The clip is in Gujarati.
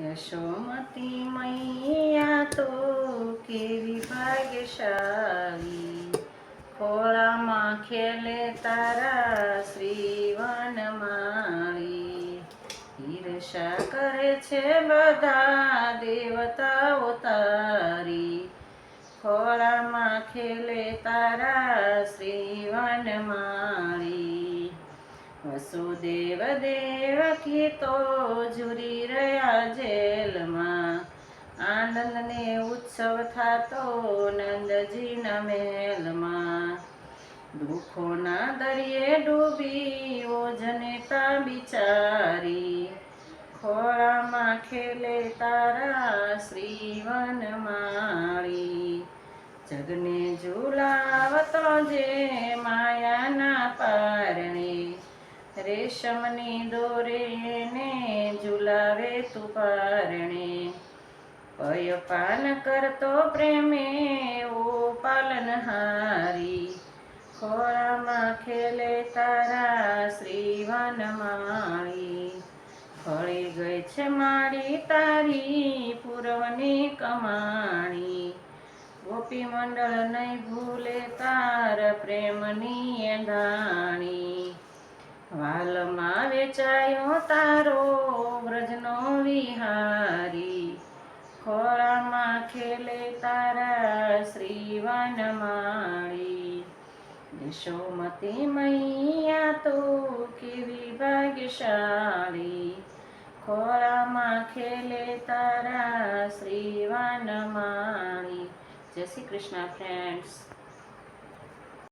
यशोमती मैया तो केवी भाग्यशाली, ખોળામાં ખેલે તારા શ્રી વનમાળી. ઈર્ષા કરે છે બધા દેવતાઓ તારી, ખોળામાં ખેલે તારા શ્રી વનમાળી. વસુદેવ દેવકી તો ઝૂરી રહ્યા જેલમાં, આનંદને ઉત્સવ થાતો નંદજીના મહેલમાં. દુઃખોના દરિયે ડૂબી ઓજનેતા બિચારી, ખોળામાં ખેલે તારા શ્રી વનમાળી. જગને ઝુલાવતો જે માયાના પારણે, રેશમની દોરે ને ઝુલાવે તું પારણે. પયપાન કરતો પ્રેમે ઓ પાલનહારી, ખોળામાં ખેલે તારા શ્રી વનમાળી. ફળી ગઈ છે મારી તારી પૂર્વની કમાણી, ગોપી મંડળ નહીં ભૂલે તારા પ્રેમની એંધાણી. વાલમાં વેચાયો તારો વ્રજનો વિહારી, ખોળામાં ખેલે તારા શ્રી વનમાળી. યશોમતી મૈયા તો કેવી ભાગ્યશાળી, ખોળામાં ખેલે તારા શ્રી વનમાળી. જય શ્રી કૃષ્ણ ફ્રેન્ડ્સ.